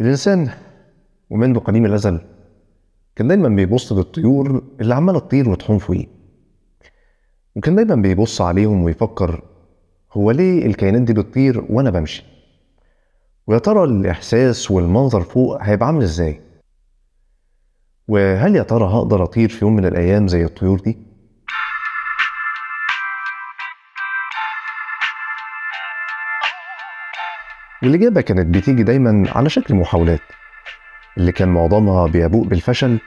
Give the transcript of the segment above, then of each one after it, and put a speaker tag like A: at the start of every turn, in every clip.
A: الإنسان ومنذ قديم الأزل كان دايما بيبص للطيور اللي عمالة تطير وتحوم فوقيه، وكان دايما بيبص عليهم ويفكر هو ليه الكائنات دي بتطير وأنا بمشي؟ ويا ترى الإحساس والمنظر فوق هيبقى عامل إزاي؟ وهل يا ترى هقدر أطير في يوم من الأيام زي الطيور دي؟ والإجابة كانت بتيجي دايما على شكل محاولات، اللي كان معظمها بيبوء بالفشل،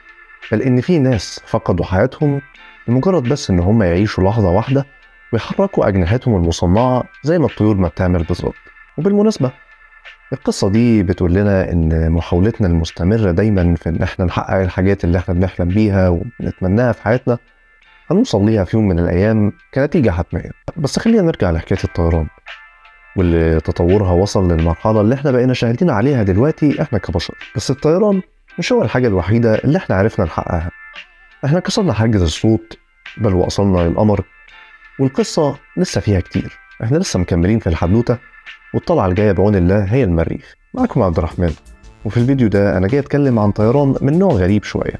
A: بل إن في ناس فقدوا حياتهم لمجرد بس إن هم يعيشوا لحظة واحدة ويحركوا أجنحتهم المصنعة زي ما الطيور ما بتعمل بالظبط. وبالمناسبة القصة دي بتقول لنا إن محاولتنا المستمرة دايما في إن إحنا نحقق الحاجات اللي إحنا بنحلم بيها وبنتمناها في حياتنا هنوصل ليها في يوم من الأيام كنتيجة حتمية. بس خلينا نرجع لحكاية الطيران واللي تطورها وصل للمرحلة اللي إحنا بقينا شاهدين عليها دلوقتي إحنا كبشر. بس الطيران مش هو الحاجة الوحيدة اللي إحنا عرفنا نحققها. إحنا كسرنا حاجز الصوت بل وصلنا للقمر، والقصة لسه فيها كتير. إحنا لسه مكملين في الحدوتة، والطلعة الجاية بعون الله هي المريخ. معكم عبد الرحمن، وفي الفيديو ده أنا جاي أتكلم عن طيران من نوع غريب شوية،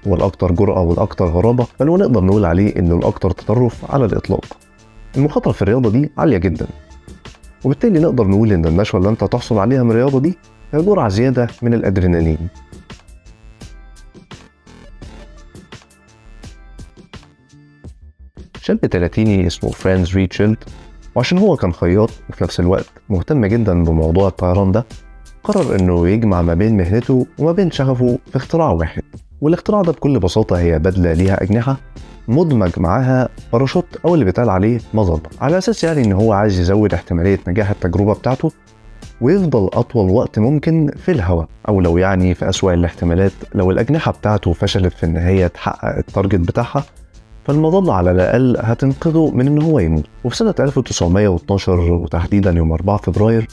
A: هو الأكثر جرأة والأكثر غرابة، بل ونقدر نقول عليه إنه الأكثر تطرف على الإطلاق. المخاطرة في الرياضة دي عالية جدا، وبالتالي نقدر نقول إن النشوة اللي أنت تحصل عليها من الرياضة دي هي جرعة زيادة من الأدرينالين. شاب تلاتيني اسمه فرانز ريتشارد، وعشان هو كان خياط وفي نفس الوقت مهتم جدا بموضوع الطيران ده، قرر انه يجمع ما بين مهنته وما بين شغفه في اختراع واحد. والاختراع ده بكل بساطة هي بدلة ليها أجنحة مدمج معاها باراشوت أو اللي بيتقال عليه مظلة، على أساس يعني إن هو عايز يزود احتمالية نجاح التجربة بتاعته ويفضل أطول وقت ممكن في الهواء، أو لو يعني في أسوأ الاحتمالات لو الأجنحة بتاعته فشلت في إن هي تحقق التارجت بتاعها، فالمظلة على الأقل هتنقذه من إن هو يموت. وفي سنة 1912 وتحديدا يوم 4 فبراير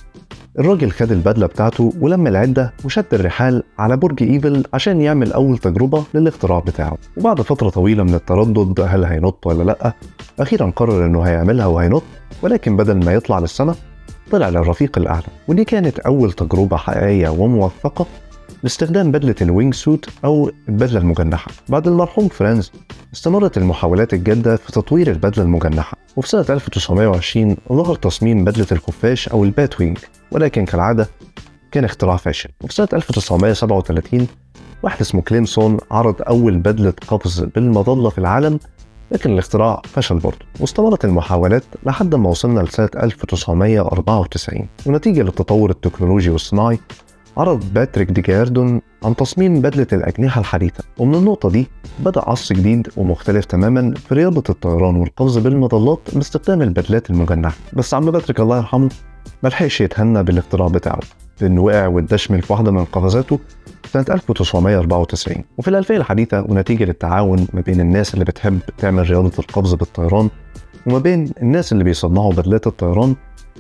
A: الراجل خد البدلة بتاعته ولم العدة وشد الرحال على برج إيفل عشان يعمل أول تجربة للاختراع بتاعه. وبعد فترة طويلة من التردد هل هينط ولا لأ، أخيرا قرر إنه هيعملها وهينط، ولكن بدل ما يطلع للسماء طلع للرفيق الأعلى. ودي كانت أول تجربة حقيقية وموثقة باستخدام بدلة الوينج سوت أو البدلة المجنحة. بعد المرحوم فرانز استمرت المحاولات الجادة في تطوير البدلة المجنحة، وفي سنة 1920 ظهر تصميم بدلة الخفاش أو البات وينج، ولكن كالعادة كان اختراع فاشل. وفي سنة 1937 واحد اسمه كليمسون عرض أول بدلة قفز بالمظلة في العالم، لكن الاختراع فشل برضه. واستمرت المحاولات لحد ما وصلنا لسنة 1994، ونتيجة للتطور التكنولوجي والصناعي عرض باتريك دي جاردون عن تصميم بدلة الأجنحة الحديثة. ومن النقطة دي بدأ عصر جديد ومختلف تماما في رياضة الطيران والقفز بالمظلات باستخدام البدلات المجنحة. بس عم باتريك الله يرحمه ملحقش يتهنى بالاختراع بتاعه، لأنه وقع واتدشمل في واحدة من قفزاته سنة 1994. وفي الألفية الحديثة ونتيجة للتعاون ما بين الناس اللي بتحب تعمل رياضة القفز بالطيران وما بين الناس اللي بيصنعوا بدلات الطيران،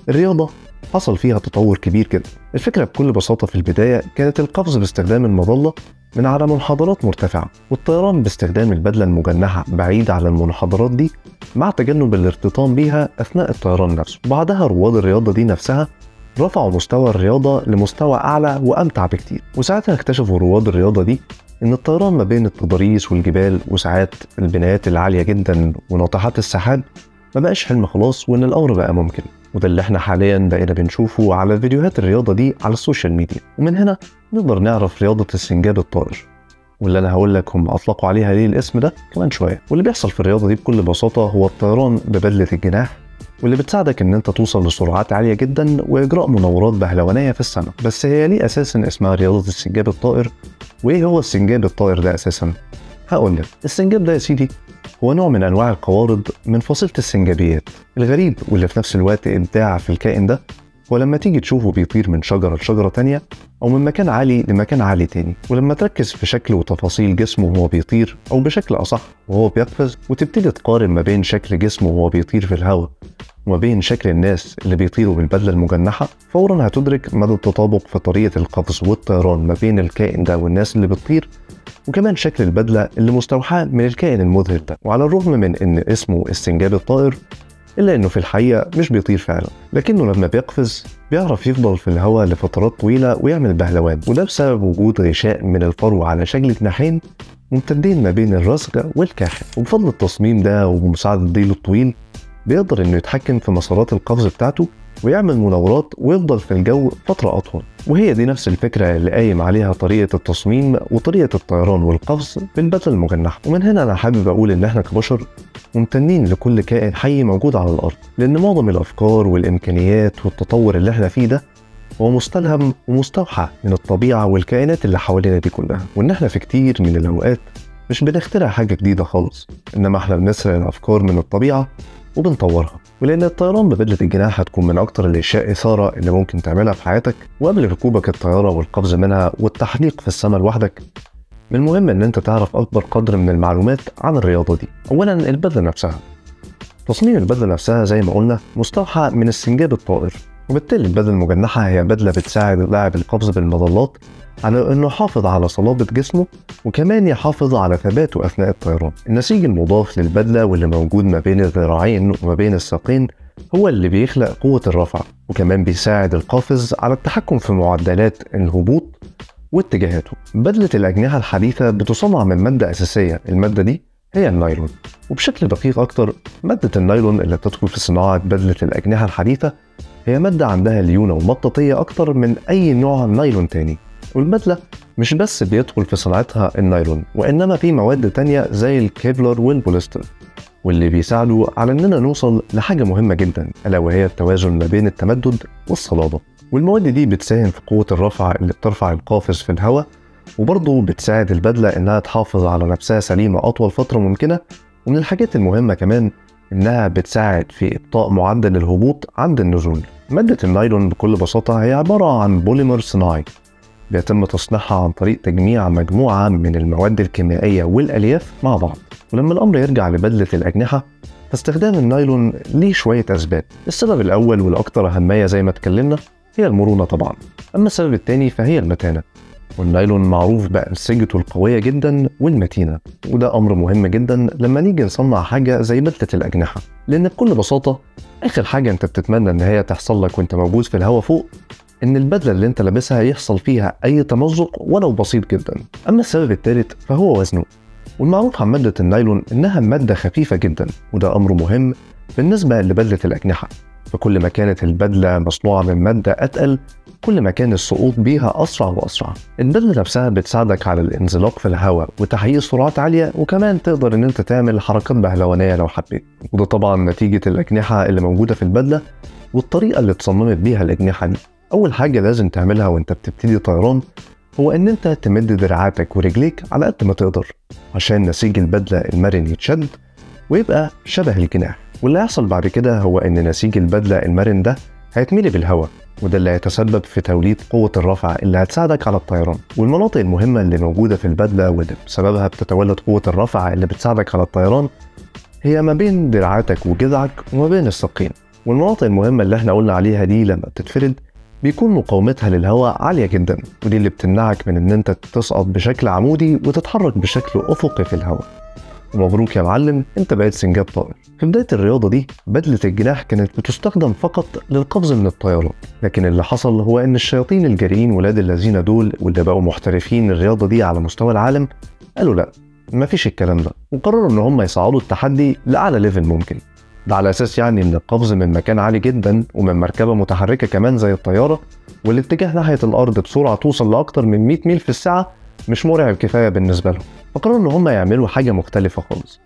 A: الرياضة حصل فيها تطور كبير جدا. الفكرة بكل بساطة في البداية كانت القفز باستخدام المظلة من على منحدرات مرتفعة، والطيران باستخدام البدلة المجنحة بعيد عن المنحدرات دي مع تجنب الارتطام بيها أثناء الطيران نفسه. بعدها رواد الرياضة دي نفسها رفعوا مستوى الرياضة لمستوى أعلى وأمتع بكتير، وساعتها اكتشفوا رواد الرياضة دي إن الطيران ما بين التضاريس والجبال وساعات البنايات العالية جدا وناطحات السحاب ما بقاش حلم خلاص، وإن الأمر بقى ممكن. وده اللي احنا حاليا بقينا بنشوفه على فيديوهات الرياضة دي على السوشيال ميديا. ومن هنا نقدر نعرف رياضة السنجاب الطائر، واللي انا هقول لك هم اطلقوا عليها ليه الاسم ده كمان شوية. واللي بيحصل في الرياضة دي بكل بساطة هو الطيران ببدلة الجناح، واللي بتساعدك ان انت توصل لسرعات عالية جدا واجراء مناورات بهلوانية في السماء. بس هي ليه اساسا اسمها رياضة السنجاب الطائر؟ وايه هو السنجاب الطائر ده اساسا؟ هقول لك. السنجاب ده يا سيدي هو نوع من أنواع القوارض من فصيلة السنجابيات. الغريب واللي في نفس الوقت إبداع في الكائن ده هو لما تيجي تشوفه بيطير من شجرة لشجرة تانية أو من مكان عالي لمكان عالي تاني، ولما تركز في شكل وتفاصيل جسمه وهو بيطير، أو بشكل أصح وهو بيقفز، وتبتدي تقارن ما بين شكل جسمه وهو بيطير في الهواء وما بين شكل الناس اللي بيطيروا بالبدلة المجنحة، فورا هتدرك مدى التطابق في طريقة القفز والطيران ما بين الكائن ده والناس اللي بتطير، وكمان شكل البدلة اللي مستوحاة من الكائن المذهل ده. وعلى الرغم من ان اسمه السنجاب الطائر، إلا إنه في الحقيقة مش بيطير فعلا، لكنه لما بيقفز بيعرف يفضل في الهواء لفترات طويلة ويعمل بهلوان، وده بسبب وجود غشاء من الفرو على شكل جناحين ممتدين ما بين الرسغ والكاحل. وبفضل التصميم ده وبمساعدة ديله الطويل بيقدر إنه يتحكم في مسارات القفز بتاعته ويعمل مناورات ويفضل في الجو فترة أطول. وهي دي نفس الفكرة اللي قايم عليها طريقة التصميم وطريقة الطيران والقفز في البدلة المجنحة. ومن هنا أنا حابب أقول إن إحنا كبشر ممتنين لكل كائن حي موجود على الأرض، لأن معظم الأفكار والإمكانيات والتطور اللي إحنا فيه ده هو مستلهم ومستوحى من الطبيعة والكائنات اللي حوالينا دي كلها. وإن إحنا في كتير من الأوقات مش بنخترع حاجة جديدة خالص، إنما إحنا بنسرق الأفكار من الطبيعة وبنطورها. ولأن الطيران ببدلة الجناح هتكون من أكتر الأشياء إثارة اللي ممكن تعملها في حياتك، وقبل ركوبك الطيارة والقفز منها والتحليق في السماء لوحدك من المهم إن أنت تعرف أكبر قدر من المعلومات عن الرياضة دي. أولاً البدلة نفسها. تصميم البدلة نفسها زي ما قلنا مستوحى من السنجاب الطائر، وبالتالي البدلة المجنحة هي بدلة بتساعد اللاعب القفز بالمظلات على انه يحافظ على صلابة جسمه وكمان يحافظ على ثباته اثناء الطيران. النسيج المضاف للبدلة واللي موجود ما بين الذراعين وما بين الساقين هو اللي بيخلق قوة الرفع، وكمان بيساعد القافز على التحكم في معدلات الهبوط واتجاهاته. بدلة الأجنحة الحديثة بتصنع من مادة أساسية، المادة دي هي النايلون. وبشكل دقيق أكتر، مادة النايلون اللي بتدخل في صناعة بدلة الأجنحة الحديثة هي مادة عندها ليونة ومطاطية أكتر من أي نوع نايلون تاني. والبدلة مش بس بيدخل في صناعتها النايلون، وإنما في مواد تانية زي الكيفلر والبوليستر، واللي بيساعدوا على إننا نوصل لحاجة مهمة جدا، ألا وهي التوازن ما بين التمدد والصلابة. والمواد دي بتساهم في قوة الرفع اللي بترفع القافز في الهواء، وبرضه بتساعد البدلة إنها تحافظ على نفسها سليمة أطول فترة ممكنة. ومن الحاجات المهمة كمان إنها بتساعد في إبطاء معدل الهبوط عند النزول. مادة النايلون بكل بساطة هي عبارة عن بوليمر صناعي بيتم تصنيعها عن طريق تجميع مجموعة من المواد الكيميائية والألياف مع بعض. ولما الأمر يرجع لبدلة الأجنحة فاستخدام النايلون ليه شوية أسباب. السبب الأول والأكثر أهمية زي ما اتكلمنا هي المرونة طبعا، أما السبب الثاني فهي المتانة. والنايلون معروف بأنسجته القوية جدا والمتينة، وده أمر مهم جدا لما نيجي نصنع حاجة زي بدلة الأجنحة، لأن بكل بساطة آخر حاجة أنت بتتمنى إن هي تحصل لك وأنت موجود في الهواء فوق إن البدلة اللي أنت لابسها يحصل فيها أي تمزق ولو بسيط جدا. أما السبب الثالث فهو وزنه، والمعروف عن مادة النايلون إنها مادة خفيفة جدا، وده أمر مهم بالنسبة لبدلة الأجنحة. فكل ما كانت البدلة مصنوعة من مادة أتقل كل ما كان السقوط بيها أسرع وأسرع. البدلة نفسها بتساعدك على الانزلاق في الهواء وتحقيق سرعات عالية، وكمان تقدر إن أنت تعمل حركات بهلوانية لو حبيت، وده طبعا نتيجة الأجنحة اللي موجودة في البدلة والطريقة اللي اتصممت بيها الأجنحة دي. أول حاجة لازم تعملها وأنت بتبتدي طيران هو إن أنت تمد دراعاتك ورجليك على قد ما تقدر عشان نسيج البدلة المرن يتشد ويبقى شبه الجناح. واللي هيحصل بعد كده هو إن نسيج البدلة المرن ده هيتملي بالهواء، وده اللي هيتسبب في توليد قوة الرفع اللي هتساعدك على الطيران. والمناطق المهمة اللي موجودة في البدلة واللي بسببها بتتولد قوة الرفع اللي بتساعدك على الطيران هي ما بين دراعاتك وجذعك وما بين الساقين. والمناطق المهمة اللي احنا قلنا عليها دي لما بتتفرد بيكون مقاومتها للهواء عالية جدا، ودي اللي بتمنعك من ان انت تسقط بشكل عمودي وتتحرك بشكل افقي في الهواء. ومبروك يا معلم، انت بقيت سنجاب طائر. في بداية الرياضة دي بدلة الجناح كانت بتستخدم فقط للقفز من الطيارات، لكن اللي حصل هو ان الشياطين الجاريين ولاد الذين دول واللي بقوا محترفين الرياضة دي على مستوى العالم قالوا لا، مفيش الكلام ده، وقرروا ان هم يصعدوا التحدي لأعلى ليفل ممكن. ده على اساس يعني ان القفز من مكان عالي جدا ومن مركبة متحركة كمان زي الطيارة والاتجاه ناحية الارض بسرعة توصل لاكتر من 100 ميل في الساعة مش مرعب كفاية بالنسبة لهم. فقرروا ان هم يعملوا حاجة مختلفة خالص،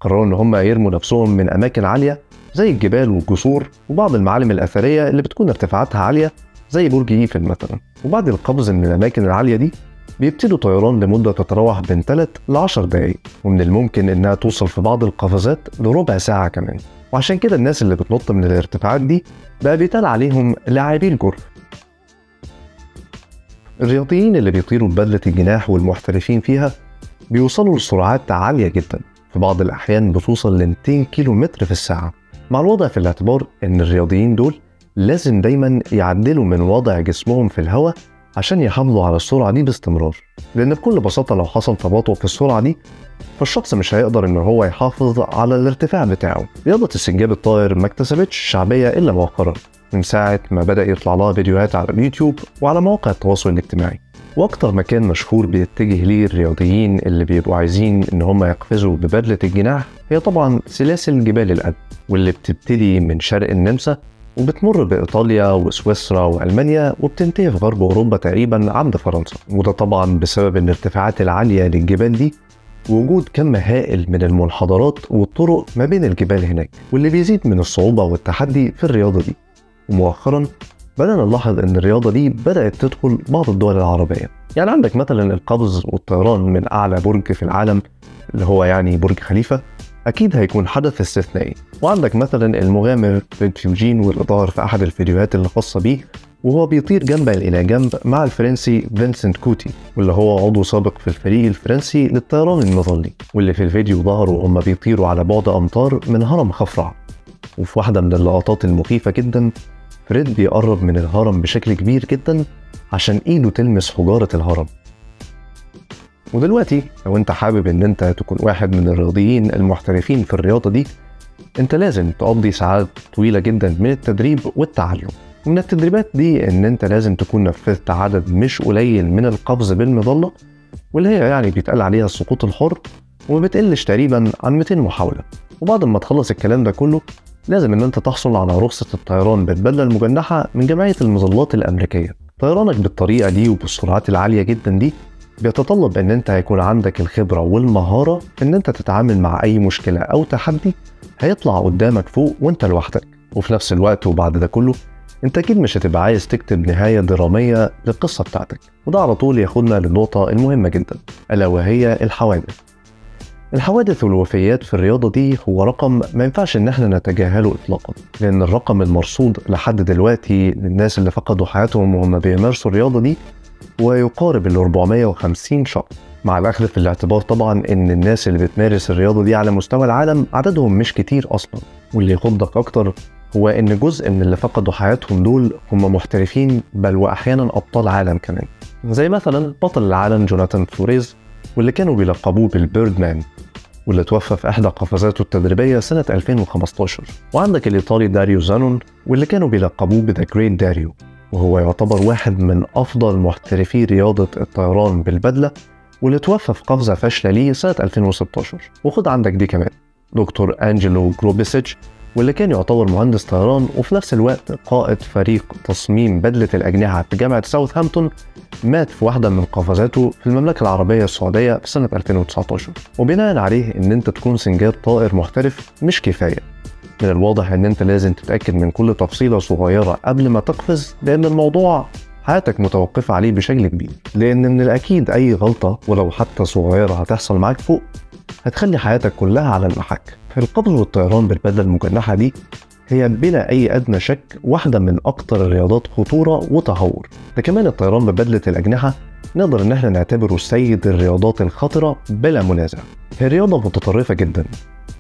A: قرروا ان هم يرموا نفسهم من اماكن عالية زي الجبال والجسور وبعض المعالم الاثرية اللي بتكون ارتفاعاتها عالية زي برج ايفل مثلا. وبعد القفز من الاماكن العالية دي بيبتدوا طيران لمدة تتراوح بين 3 ل 10 دقايق، ومن الممكن انها توصل في بعض القفزات لربع ساعة كمان. وعشان كده الناس اللي بتنط من الارتفاعات دي بقى بيتقال عليهم لاعبي الجولف. الرياضيين اللي بيطيروا ببدلة الجناح والمحترفين فيها بيوصلوا لسرعات عالية جدا، في بعض الأحيان بتوصل ل 200 كيلو متر في الساعة، مع الوضع في الاعتبار إن الرياضيين دول لازم دايما يعدلوا من وضع جسمهم في الهواء عشان يحافظوا على السرعة دي باستمرار، لأن بكل بساطة لو حصل تباطؤ في السرعة دي فالشخص مش هيقدر إن هو يحافظ على الارتفاع بتاعه. رياضة السنجاب الطائر ما اكتسبتش شعبية إلا مؤخرا، من ساعة ما بدأ يطلع لها فيديوهات على اليوتيوب وعلى مواقع التواصل الاجتماعي. واكتر مكان مشهور بيتجه ليه الرياضيين اللي بيبقوا عايزين ان هم يقفزوا ببدلة الجناح هي طبعا سلاسل جبال الألب، واللي بتبتدي من شرق النمسا وبتمر بإيطاليا وسويسرا وألمانيا وبتنتهي في غرب أوروبا تقريبا عند فرنسا. وده طبعا بسبب الارتفاعات العالية للجبال دي ووجود كم هائل من المنحدرات والطرق ما بين الجبال هناك، واللي بيزيد من الصعوبة والتحدي في الرياضة دي. ومؤخرا بدأنا نلاحظ ان الرياضة دي بدأت تدخل بعض الدول العربية. يعني عندك مثلا القفز والطيران من أعلى برج في العالم اللي هو يعني برج خليفة، أكيد هيكون حدث استثنائي. وعندك مثلا المغامر ريدفيوجين واللي ظهر في أحد الفيديوهات اللي خاصة بيه وهو بيطير جنبا إلى جنب مع الفرنسي فينسنت كوتي، واللي هو عضو سابق في الفريق الفرنسي للطيران المظلي، واللي في الفيديو ظهروا هم بيطيروا على بعد أمتار من هرم خفرع. وفي واحدة من اللقطات المخيفة جدا فريد بيقرب من الهرم بشكل كبير جدا عشان ايده تلمس حجارة الهرم. ودلوقتي لو انت حابب ان انت تكون واحد من الرياضيين المحترفين في الرياضة دي، انت لازم تقضي ساعات طويلة جدا من التدريب والتعلم. ومن التدريبات دي ان انت لازم تكون نفذت عدد مش قليل من القفز بالمظلة، واللي هي يعني بيتقال عليها السقوط الحر، وما بتقلش تقريبا عن 200 محاولة. وبعد ما تخلص الكلام ده كله لازم ان انت تحصل على رخصة الطيران بالبدلة المجنحة من جمعية المظلات الأمريكية. طيرانك بالطريقة دي وبالسرعات العالية جدا دي بيتطلب ان انت هيكون عندك الخبرة والمهارة ان انت تتعامل مع اي مشكلة او تحدي هيطلع قدامك فوق وانت لوحدك. وفي نفس الوقت وبعد ده كله انت اكيد مش هتبقى عايز تكتب نهاية درامية للقصة بتاعتك. وده على طول ياخدنا للنقطة المهمة جدا ألا وهي الحوادث. الحوادث والوفيات في الرياضة دي هو رقم ما ينفعش ان احنا نتجاهله اطلاقا، لان الرقم المرصود لحد دلوقتي للناس اللي فقدوا حياتهم وهم بيمارسوا الرياضة دي هو يقارب ال 450 شخص، مع الاخذ في الاعتبار طبعا ان الناس اللي بتمارس الرياضة دي على مستوى العالم عددهم مش كتير اصلا. واللي يخضك اكتر هو ان جزء من اللي فقدوا حياتهم دول هم محترفين، بل واحيانا ابطال عالم كمان، زي مثلا بطل العالم جوناثان فلوريز واللي كانوا بيلقبوه بالبيرد مان، واللي توفى في إحدى قفزاته التدريبية سنة 2015. وعندك الإيطالي داريو زانون واللي كانوا بيلقبوه بذا جريت داريو، وهو يعتبر واحد من أفضل محترفي رياضة الطيران بالبدلة، واللي توفى في قفزة فاشلة ليه سنة 2016. وخد عندك دي كمان دكتور أنجلو جروبيسيتش، واللي كان يعتبر مهندس طيران وفي نفس الوقت قائد فريق تصميم بدلة الأجنحة في جامعة ساوثهامبتون، مات في واحدة من قفزاته في المملكة العربية السعودية في سنة 2019. وبناء عليه ان انت تكون سنجاب طائر محترف مش كفاية، من الواضح ان انت لازم تتأكد من كل تفصيلة صغيرة قبل ما تقفز، لان الموضوع حياتك متوقفة عليه بشكل كبير. لان من الأكيد اي غلطة ولو حتى صغيرة هتحصل معاك فوق هتخلي حياتك كلها على المحك. القفز والطيران بالبدلة المجنحة دي هي بلا أي أدنى شك واحدة من أكتر الرياضات خطورة وتهور. ده كمان الطيران ببدلة الأجنحة نقدر إن احنا نعتبره سيد الرياضات الخطرة بلا منازع. هي رياضة متطرفة جدا،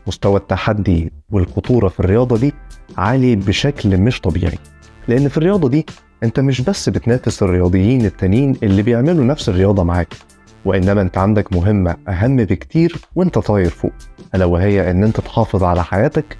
A: مستوى التحدي والخطورة في الرياضة دي عالي بشكل مش طبيعي، لأن في الرياضة دي أنت مش بس بتنافس الرياضيين التانيين اللي بيعملوا نفس الرياضة معاك، وإنما أنت عندك مهمة أهم بكتير وأنت طاير فوق، ألا وهي إن أنت تحافظ على حياتك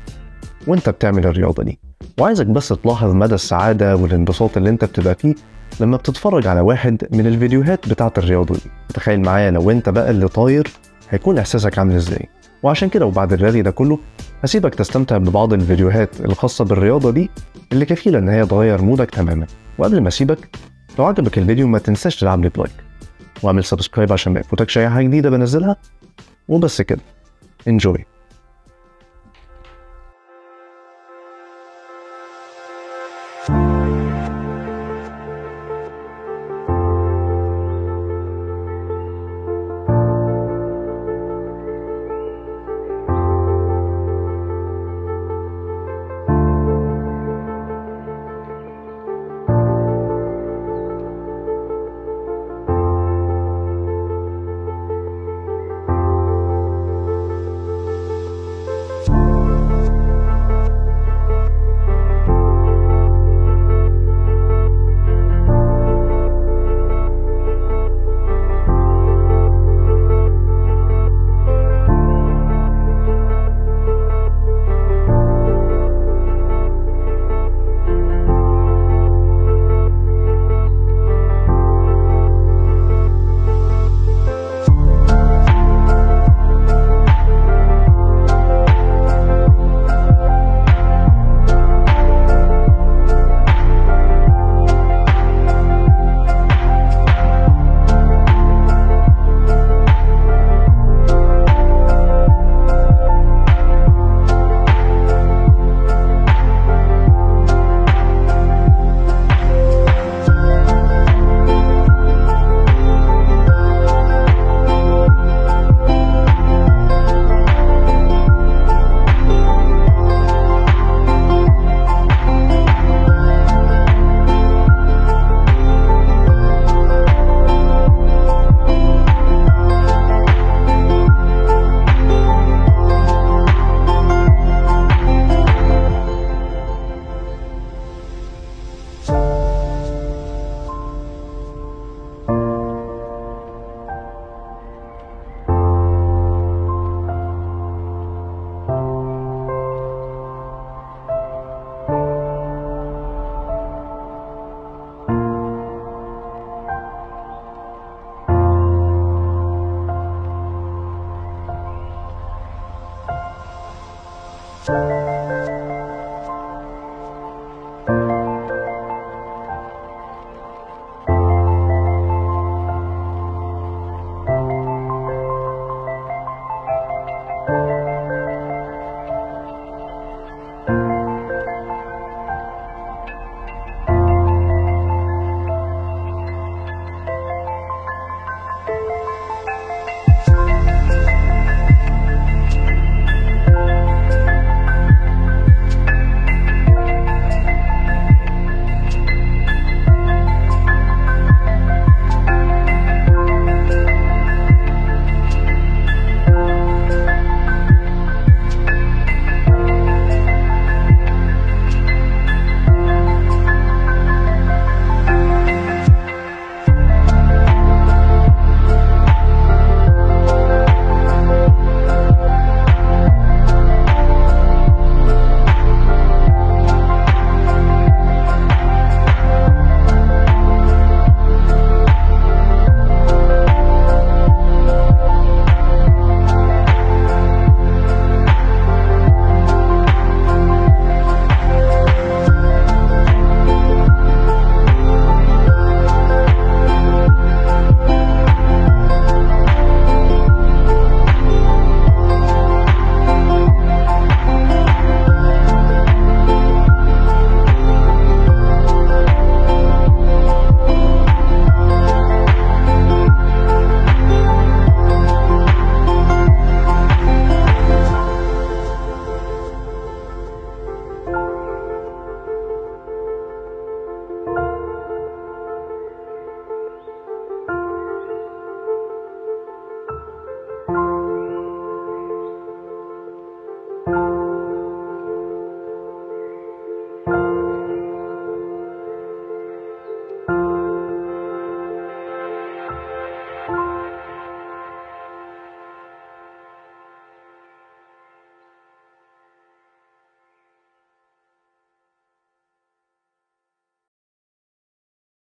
A: وانت بتعمل الرياضة دي. وعايزك بس تلاحظ مدى السعادة والانبساط اللي انت بتبقى فيه لما بتتفرج على واحد من الفيديوهات بتاعت الرياضة دي. تخيل معايا لو انت بقى اللي طاير هيكون احساسك عامل ازاي. وعشان كده وبعد الرالي ده كله هسيبك تستمتع ببعض الفيديوهات الخاصة بالرياضة دي اللي كفيلة ان هي تغير مودك تماما. وقبل ما اسيبك لو عجبك الفيديو ما تنساش تلعب لي بلايك واعمل سبسكرايب عشان ما يفوتكش اي حاجة جديدة بنزلها. وبس كده، انجوي.